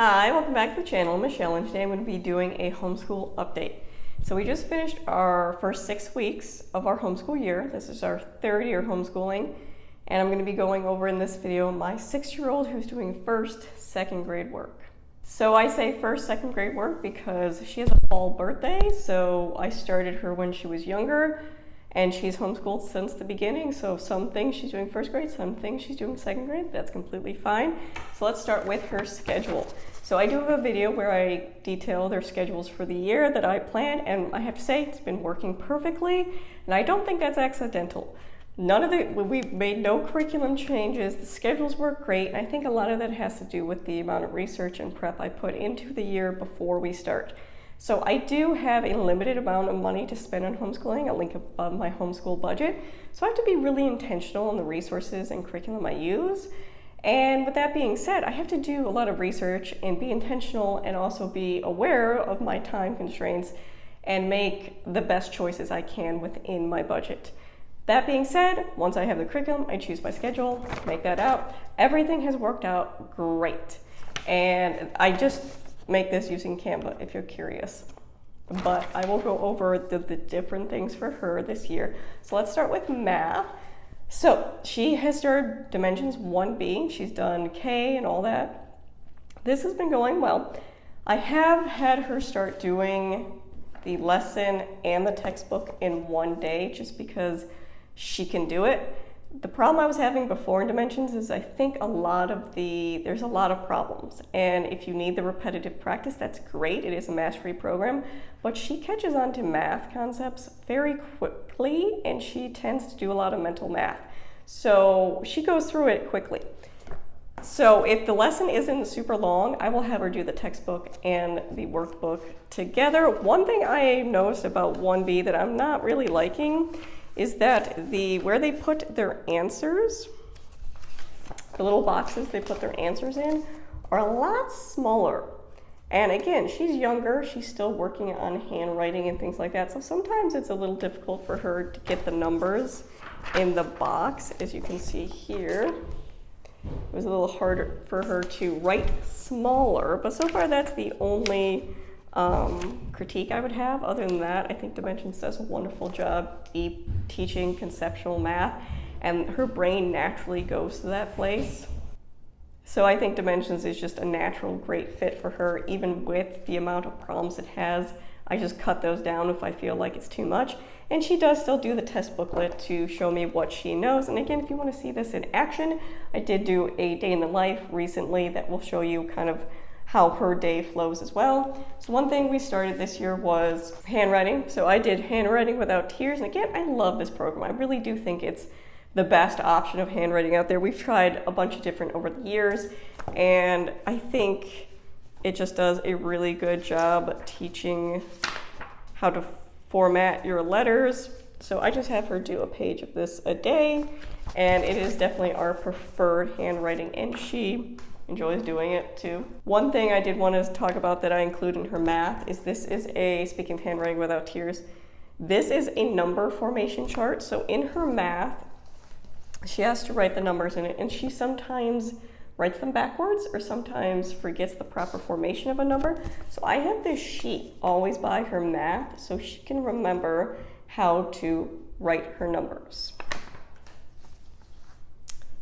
Hi, welcome back to the channel. I'm Michelle, and today I'm going to be doing a homeschool update. So we just finished our first 6 weeks of our homeschool year. This is our third year homeschooling, and I'm going to be going over in this video my 6-year-old who's doing first, second grade work. So I say first, second grade work because she has a fall birthday, so I started her when she was younger, and she's homeschooled since the beginning. So some things she's doing first grade, some things she's doing second grade. That's completely fine. So let's start with her schedule. So I do have a video where I detail their schedules for the year that I planned, and I have to say it's been working perfectly, and I don't think that's accidental. We've made no curriculum changes. The schedules work great, and I think a lot of that has to do with the amount of research and prep I put into the year before we start. So I do have a limited amount of money to spend on homeschooling, a link above my homeschool budget. So I have to be really intentional in the resources and curriculum I use. And with that being said, I have to do a lot of research and be intentional and also be aware of my time constraints and make the best choices I can within my budget. That being said, once I have the curriculum, I choose my schedule, make that out. Everything has worked out great. And I just make this using Canva if you're curious. But I will go over the different things for her this year. So let's start with math. So she has started Dimensions 1B. She's done K and all that. This has been going well. I have had her start doing the lesson and the textbook in one day just because she can do it. The problem I was having before in Dimensions is I think there's a lot of problems, and if you need the repetitive practice, that's great. It is a mastery program, but she catches on to math concepts very quickly, and she tends to do a lot of mental math. So she goes through it quickly. So if the lesson isn't super long, I will have her do the textbook and the workbook together. One thing I noticed about 1B that I'm not really liking is that where they put their answers, the little boxes they put their answers in, are a lot smaller. And again, she's younger, she's still working on handwriting and things like that, so sometimes it's a little difficult for her to get the numbers in the box. As you can see here, it was a little harder for her to write smaller, but so far that's the only critique I would have. Other than that, I think Dimensions does a wonderful job teaching conceptual math, and her brain naturally goes to that place. So I think Dimensions is just a natural great fit for her, even with the amount of problems it has. I just cut those down if I feel like it's too much. And she does still do the test booklet to show me what she knows. And again, if you want to see this in action, I did do a day in the life recently that will show you kind of how her day flows as well. So one thing we started this year was handwriting. So I did Handwriting Without Tears. And again, I love this program. I really do think it's the best option of handwriting out there. We've tried a bunch of different over the years, and I think it just does a really good job teaching how to format your letters. So I just have her do a page of this a day, and it is definitely our preferred handwriting, and she enjoys doing it too. One thing I did want to talk about that I include in her math is speaking of Handwriting Without Tears, this is a number formation chart. So in her math, she has to write the numbers in it, and she sometimes writes them backwards or sometimes forgets the proper formation of a number. So I have this sheet always by her math so she can remember how to write her numbers.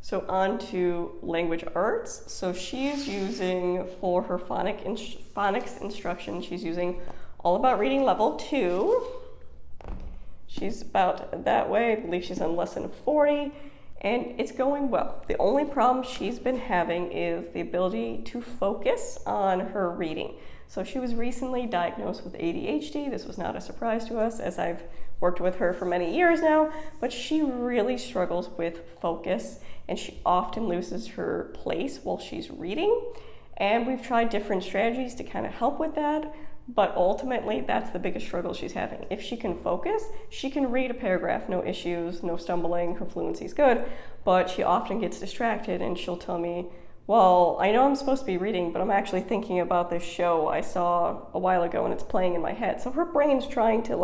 So on to language arts. So she's using, for her phonics instruction, she's using All About Reading Level 2. She's about that way. I believe she's on lesson 40, and it's going well. The only problem she's been having is the ability to focus on her reading. So she was recently diagnosed with ADHD. This was not a surprise to us, as I've worked with her for many years now, but she really struggles with focus, and she often loses her place while she's reading. And we've tried different strategies to kind of help with that, but ultimately that's the biggest struggle she's having. If she can focus, she can read a paragraph, no issues, no stumbling, her fluency is good, but she often gets distracted, and she'll tell me, well, I know I'm supposed to be reading, but I'm actually thinking about this show I saw a while ago and it's playing in my head. So her brain's trying to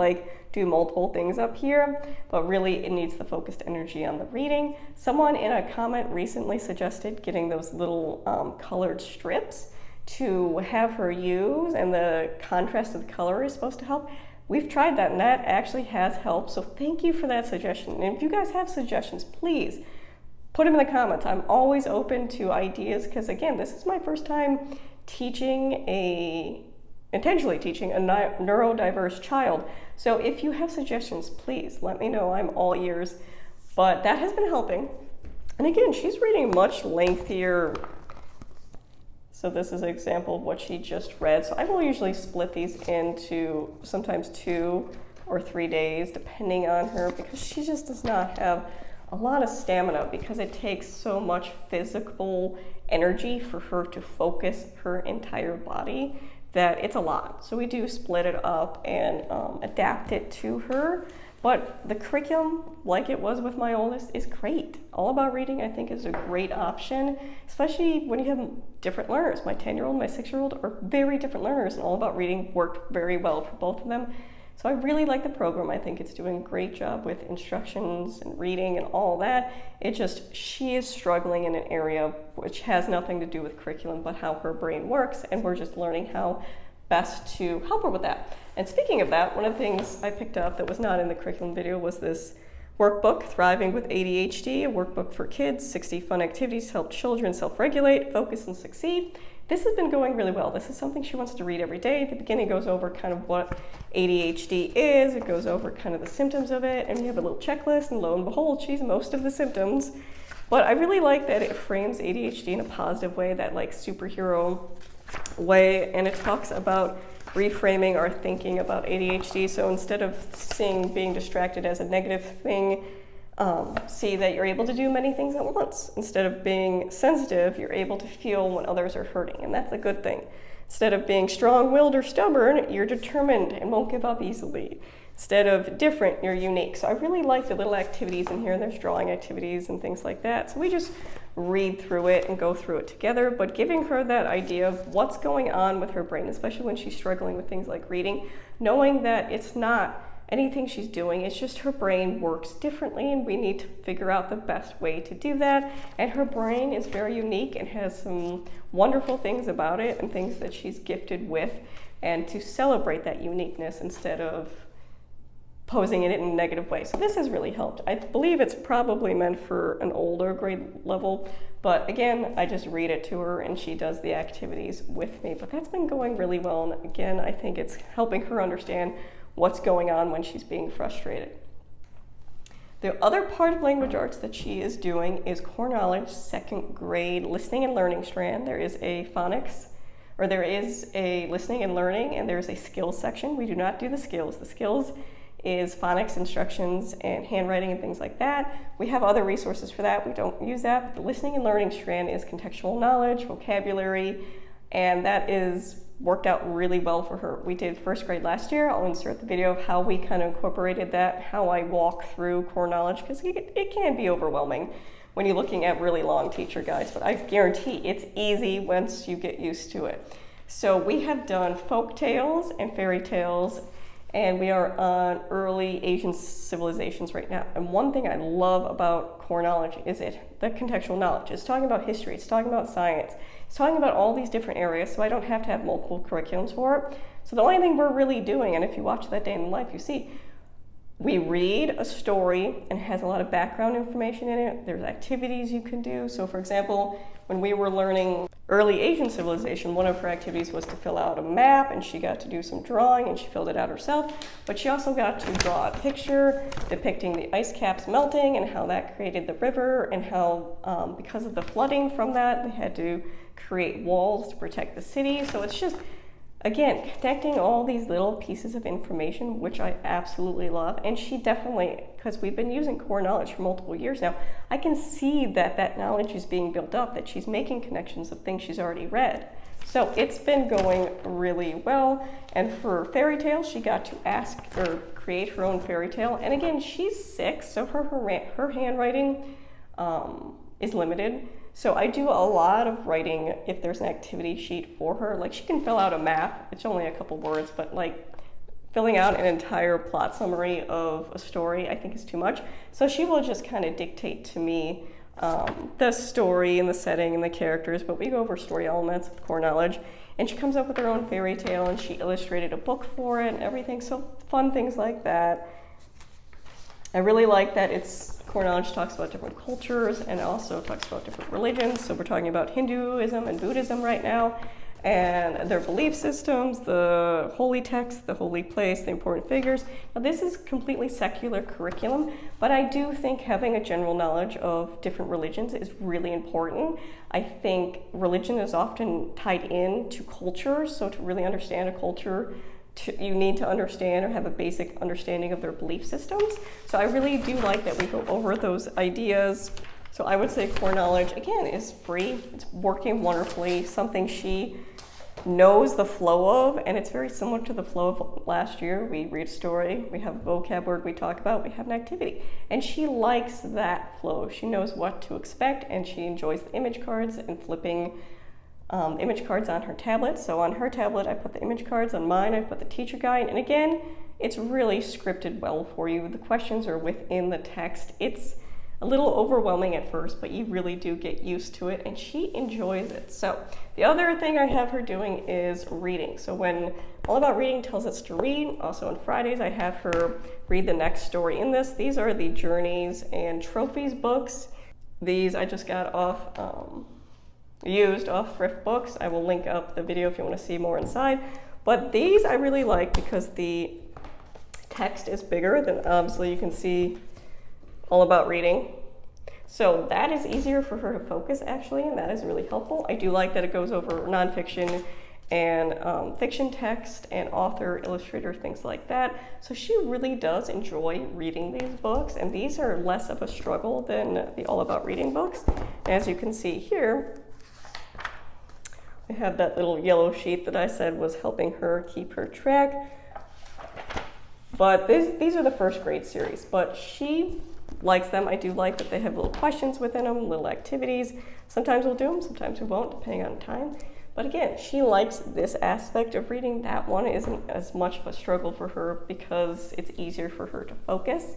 do multiple things up here, but really it needs the focused energy on the reading. Someone in a comment recently suggested getting those little colored strips to have her use, and the contrast of the color is supposed to help. We've tried that, and that actually has helped. So thank you for that suggestion. And if you guys have suggestions, please put them in the comments. I'm always open to ideas because, again, this is my first time intentionally teaching a neurodiverse child. So if you have suggestions, please let me know. I'm all ears. But that has been helping. And again, she's reading much lengthier. So this is an example of what she just read. So I will usually split these into sometimes 2 or 3 days, depending on her, because she just does not have a lot of stamina, because it takes so much physical energy for her to focus her entire body that it's a lot. So we do split it up and adapt it to her. But the curriculum, like it was with my oldest, is great. All About Reading, I think, is a great option, especially when you have different learners. My 10-year-old, my 6-year-old are very different learners, and All About Reading worked very well for both of them. So I really like the program. I think it's doing a great job with instructions and reading and all that. She is struggling in an area which has nothing to do with curriculum, but how her brain works, and we're just learning how best to help her with that. And speaking of that, one of the things I picked up that was not in the curriculum video was this workbook, Thriving with ADHD, a workbook for kids, 60 fun activities to help children self-regulate, focus, and succeed. This has been going really well. This is something she wants to read every day. At the beginning, it goes over kind of what ADHD is. It goes over kind of the symptoms of it, and we have a little checklist, and lo and behold, she's most of the symptoms. But I really like that it frames ADHD in a positive way, that like superhero way, and it talks about reframing our thinking about ADHD. So instead of seeing being distracted as a negative thing, see that you're able to do many things at once. Instead of being sensitive, you're able to feel when others are hurting, and that's a good thing. Instead of being strong-willed or stubborn, you're determined and won't give up easily. Instead of different, you're unique. So I really like the little activities in here. There's drawing activities and things like that. So we just read through it and go through it together, but giving her that idea of what's going on with her brain, especially when she's struggling with things like reading, knowing that it's not anything she's doing, it's just her brain works differently, and we need to figure out the best way to do that. And her brain is very unique and has some wonderful things about it and things that she's gifted with, and to celebrate that uniqueness instead of posing it in a negative way. So this has really helped. I believe it's probably meant for an older grade level, but again, I just read it to her and she does the activities with me. But that's been going really well, and again, I think it's helping her understand what's going on when she's being frustrated. The other part of language arts that she is doing is Core Knowledge 2nd grade listening and learning strand. There is a phonics, or there is a listening and learning, and there's a skills section. We do not do the skills. The skills is phonics instructions and handwriting and things like that. We have other resources for that. We don't use that. But the listening and learning strand is contextual knowledge, vocabulary, and that is worked out really well for her. We did 1st grade last year. I'll insert the video of how we kind of incorporated that, how I walk through core knowledge, because it can be overwhelming when you're looking at really long teacher guides, but I guarantee it's easy once you get used to it. So we have done folk tales and fairy tales, and we are on early Asian civilizations right now. And one thing I love about core knowledge is the contextual knowledge. It's talking about history, it's talking about science, it's talking about all these different areas, so I don't have to have multiple curriculums for it. So the only thing we're really doing, and if you watch That Day in the Life, you see, we read a story and it has a lot of background information in it. There's activities you can do. So for example, when we were learning early Asian civilization, one of her activities was to fill out a map, and she got to do some drawing, and she filled it out herself, but she also got to draw a picture depicting the ice caps melting and how that created the river, and how because of the flooding from that, they had to create walls to protect the city. So it's just, again, connecting all these little pieces of information, which I absolutely love. And she definitely, because we've been using core knowledge for multiple years now, I can see that that knowledge is being built up, that she's making connections of things she's already read. So it's been going really well. And for fairy tales, she got to ask or create her own fairy tale. And again, she's 6, so her handwriting is limited. So I do a lot of writing if there's an activity sheet for her. Like, she can fill out a map. It's only a couple words, but like filling out an entire plot summary of a story, I think is too much. So she will just kind of dictate to me the story and the setting and the characters, but we go over story elements with core knowledge. And she comes up with her own fairy tale, and she illustrated a book for it and everything. So fun things like that. I really like that it's core knowledge talks about different cultures and also talks about different religions. So we're talking about Hinduism and Buddhism right now, and their belief systems, the holy text, the holy place, the important figures. Now this is completely secular curriculum, but I do think having a general knowledge of different religions is really important. I think religion is often tied in to culture, so to really understand a culture, you need to understand or have a basic understanding of their belief systems. So I really do like that we go over those ideas. So I would say core knowledge, again, is free. It's working wonderfully, something she knows the flow of, and it's very similar to the flow of last year. We read a story, we have a vocab word we talk about, we have an activity, and she likes that flow. She knows what to expect, and she enjoys the image cards and flipping image cards on her tablet. So on her tablet, I put the image cards. On mine, I put the teacher guide. And again, it's really scripted well for you. The questions are within the text. It's a little overwhelming at first, but you really do get used to it, and she enjoys it. So the other thing I have her doing is reading. So when All About Reading tells us to read, also on Fridays, I have her read the next story in this. These are the Journeys and Trophies books. These I just got used off Thrift Books. I will link up the video if you want to see more inside. But these I really like because the text is bigger than obviously you can see All About Reading. So that is easier for her to focus actually, and that is really helpful. I do like that it goes over nonfiction and fiction text and author, illustrator, things like that. So she really does enjoy reading these books, and these are less of a struggle than the All About Reading books. As you can see here, we have that little yellow sheet that I said was helping her keep her track. But these are the first grade series, but she likes them. I do like that they have little questions within them, little activities. Sometimes we'll do them, sometimes we won't, depending on time. But again, she likes this aspect of reading. That one isn't as much of a struggle for her because it's easier for her to focus.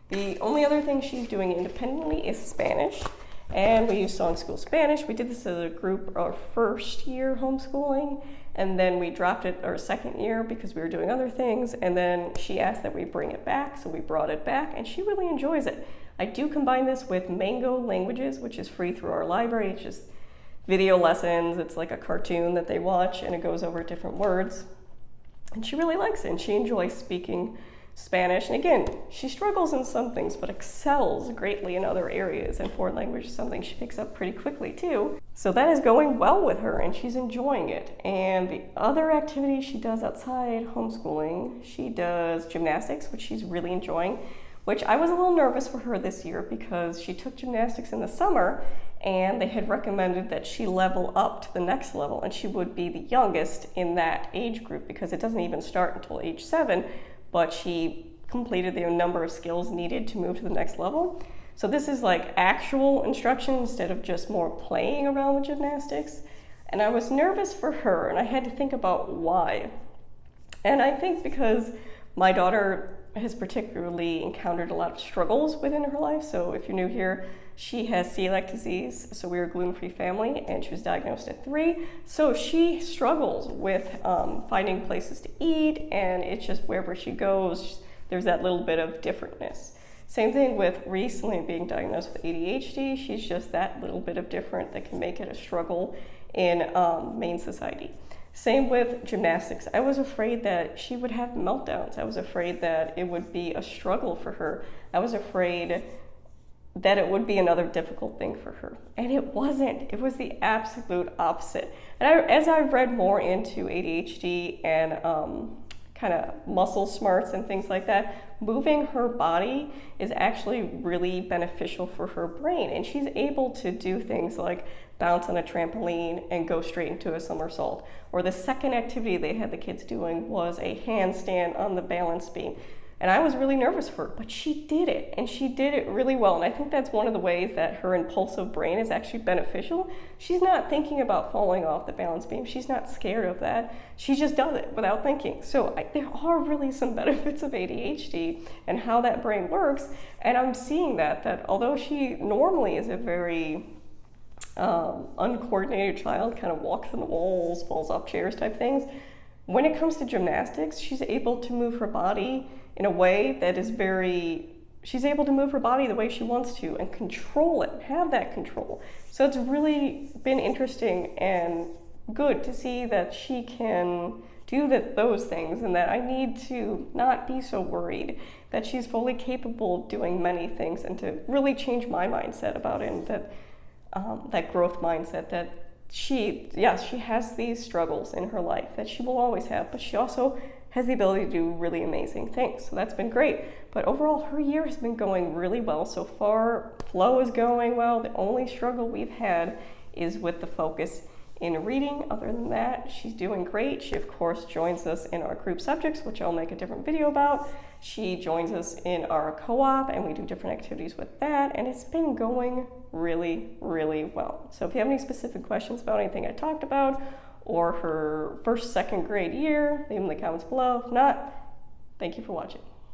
The only other thing she's doing independently is Spanish. And we use Song School Spanish. We did this as a group our first year homeschooling, and then we dropped it our second year because we were doing other things, and then she asked that we bring it back, so we brought it back, and she really enjoys it. I do combine this with Mango Languages, which is free through our library. It's just video lessons. It's like a cartoon that they watch, and it goes over different words. And she really likes it, and she enjoys speaking Spanish. And again, she struggles in some things, but excels greatly in other areas. And foreign language is something she picks up pretty quickly too. So that is going well with her, and she's enjoying it. And the other activities she does outside homeschooling, she does gymnastics, which she's really enjoying, which I was a little nervous for her this year because she took gymnastics in the summer, and they had recommended that she level up to the next level, and she would be the youngest in that age group because it doesn't even start until age 7. But she completed the number of skills needed to move to the next level. So this is like actual instruction instead of just more playing around with gymnastics. And I was nervous for her, and I had to think about why. And I think because my daughter has particularly encountered a lot of struggles within her life. So if you're new here, she has celiac disease, so we're a gluten-free family, and she was diagnosed at 3. So she struggles with finding places to eat, and it's just wherever she goes, there's that little bit of differentness. Same thing with recently being diagnosed with ADHD. She's just that little bit of different that can make it a struggle in Maine society. Same with gymnastics. I was afraid that she would have meltdowns. I was afraid that it would be a struggle for her. I was afraid that it would be another difficult thing for her. And it wasn't. It was the absolute opposite. And as I've read more into ADHD and kind of muscle smarts and things like that, moving her body is actually really beneficial for her brain. And she's able to do things like bounce on a trampoline and go straight into a somersault. Or the second activity they had the kids doing was a handstand on the balance beam. And I was really nervous for her, but she did it, and she did it really well. And I think that's one of the ways that her impulsive brain is actually beneficial. She's not thinking about falling off the balance beam. She's not scared of that. She just does it without thinking. So there are really some benefits of ADHD and how that brain works. And I'm seeing that although she normally is a very uncoordinated child, kind of walks on the walls, falls off chairs type things, when it comes to gymnastics, she's able to move her body in a way that is she's able to move her body the way she wants to and control it, have that control. So it's really been interesting and good to see that she can do those things, and that I need to not be so worried, that she's fully capable of doing many things, and to really change my mindset about it, and that growth mindset that she has these struggles in her life that she will always have, but she also has the ability to do really amazing things. So that's been great. But overall, her year has been going really well so far. Flow is going well. The only struggle we've had is with the focus in reading. Other than that, she's doing great. She, of course, joins us in our group subjects, which I'll make a different video about. She joins us in our co-op, and we do different activities with that, and it's been going really, really well. So if you have any specific questions about anything I talked about, or her first, second grade year, leave them in the comments below. If not, thank you for watching.